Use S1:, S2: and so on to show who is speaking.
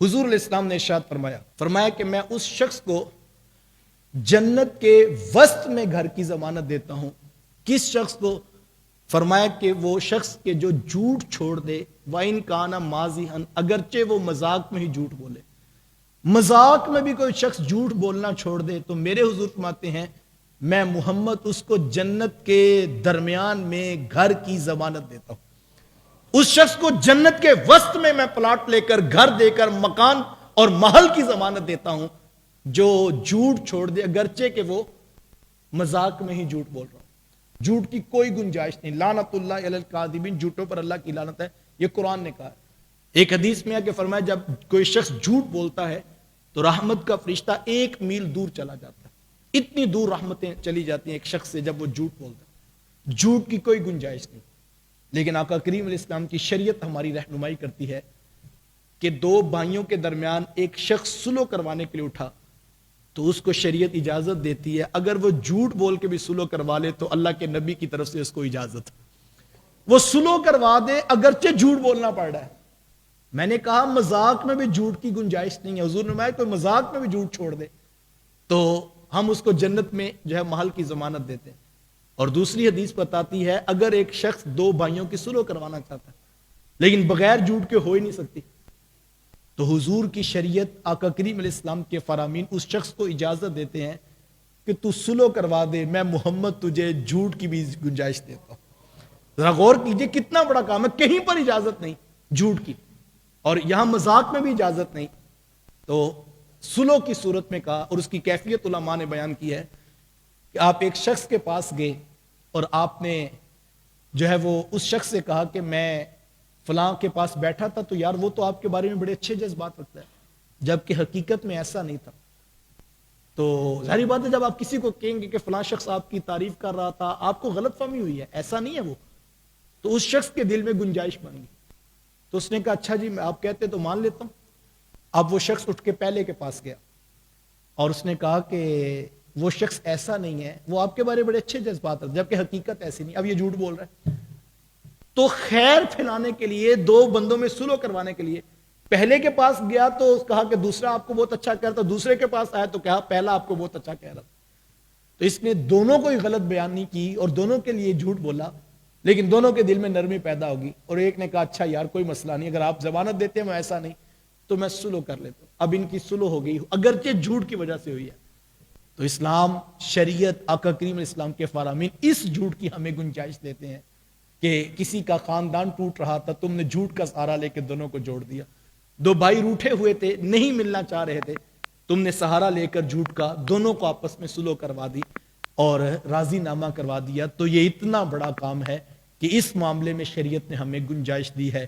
S1: حضور علیہ السلام نے ارشاد فرمایا کہ میں اس شخص کو جنت کے وسط میں گھر کی ضمانت دیتا ہوں. کس شخص کو؟ فرمایا کہ وہ شخص کے جو جھوٹ چھوڑ دے، وَإِن كَانَ مَازِحًا، اگرچہ وہ مذاق میں ہی جھوٹ بولے. مذاق میں بھی کوئی شخص جھوٹ بولنا چھوڑ دے تو میرے حضور فرماتے ہیں میں محمد اس کو جنت کے درمیان میں گھر کی ضمانت دیتا ہوں. اس شخص کو جنت کے وسط میں پلاٹ لے کر، گھر دے کر، مکان اور محل کی ضمانت دیتا ہوں جو جھوٹ چھوڑ دے، اگرچہ کہ وہ مذاق میں ہی جھوٹ بول رہا ہوں. جھوٹ کی کوئی گنجائش نہیں. لعنت اللہ علی الکاذبین، جھوٹوں پر اللہ کی لعنت ہے، یہ قرآن نے کہا. ایک حدیث میں ہے کہ فرمایا جب کوئی شخص جھوٹ بولتا ہے تو رحمت کا فرشتہ 1 میل دور چلا جاتا ہے. اتنی دور رحمتیں چلی جاتی ہیں ایک شخص سے جب وہ جھوٹ بولتا ہے. جھوٹ کی کوئی گنجائش نہیں. لیکن آقا کریم علیہ السلام کی شریعت ہماری رہنمائی کرتی ہے کہ 2 بھائیوں کے درمیان ایک شخص صلح کروانے کے لیے اٹھا تو اس کو شریعت اجازت دیتی ہے اگر وہ جھوٹ بول کے بھی صلح کروا لے تو اللہ کے نبی کی طرف سے اس کو اجازت، وہ صلح کروا دے اگرچہ جھوٹ بولنا پڑ رہا ہے. میں نے کہا مذاق میں بھی جھوٹ کی گنجائش نہیں ہے. حضور نے فرمایا کوئی مذاق میں بھی جھوٹ چھوڑ دے تو ہم اس کو جنت میں جو ہے محل کی ضمانت دیتے ہیں. اور دوسری حدیث بتاتی ہے اگر ایک شخص 2 بھائیوں کی صلح کروانا چاہتا ہے لیکن بغیر جھوٹ کے ہو ہی نہیں سکتی تو حضور کی شریعت، آقا کریم علیہ السلام کے فرامین اس شخص کو اجازت دیتے ہیں کہ تو صلح کروا دے، میں محمد تجھے جھوٹ کی بھی گنجائش دیتا ہوں. ذرا غور کیجئے کتنا بڑا کام ہے. کہیں پر اجازت نہیں جھوٹ کی اور یہاں مذاق میں بھی اجازت نہیں. تو صلح کی صورت میں کہا اور اس کی کیفیت علماء نے بیان کی ہے کہ آپ ایک شخص کے پاس گئے اور آپ نے جو ہے وہ اس شخص سے کہا کہ میں فلاں کے پاس بیٹھا تھا تو یار وہ تو آپ کے بارے میں بڑے اچھے جذبات رکھتا ہے، جبکہ حقیقت میں ایسا نہیں تھا. تو ظاہری بات ہے جب آپ کسی کو کہیں گے کہ فلاں شخص آپ کی تعریف کر رہا تھا، آپ کو غلط فہمی ہوئی ہے، ایسا نہیں ہے وہ، تو اس شخص کے دل میں گنجائش بن گئی. تو اس نے کہا اچھا جی میں آپ کہتے تو مان لیتا ہوں. اب وہ شخص اٹھ کے پہلے کے پاس گیا اور اس نے کہا کہ وہ شخص ایسا نہیں ہے، وہ آپ کے بارے میں بڑے اچھے جذبات رکھتا ہے جبکہ حقیقت ایسی نہیں. اب یہ جھوٹ بول رہا ہے. تو خیر پھیلانے کے لیے 2 بندوں میں صلح کروانے کے لیے پہلے کے پاس گیا تو کہا کہ دوسرا آپ کو بہت اچھا کہہ رہا تھا، دوسرے کے پاس آیا تو کہا پہلا آپ کو بہت اچھا کہہ رہا تھا. تو اس نے دونوں کو ہی غلط بیان نہیں کی اور دونوں کے لیے جھوٹ بولا لیکن دونوں کے دل میں نرمی پیدا ہوگی اور ایک نے کہا اچھا یار کوئی مسئلہ نہیں، اگر آپ ضمانت دیتے ہیں میں ایسا نہیں تو میں صلح کر لیتا ہوں. اب ان کی صلح ہو گئی اگرچہ جھوٹ کی وجہ سے ہوئی ہے. تو اسلام، شریعت، آقا کریم علیہ السلام کے فرامین اس جھوٹ کی ہمیں گنجائش دیتے ہیں کہ کسی کا خاندان ٹوٹ رہا تھا، تم نے جھوٹ کا سہارا لے کے دونوں کو جوڑ دیا. 2 بھائی روٹھے ہوئے تھے، نہیں ملنا چاہ رہے تھے، تم نے سہارا لے کر جھوٹ کا دونوں کو آپس میں صلح کروا دی اور راضی نامہ کروا دیا. تو یہ اتنا بڑا کام ہے کہ اس معاملے میں شریعت نے ہمیں گنجائش دی ہے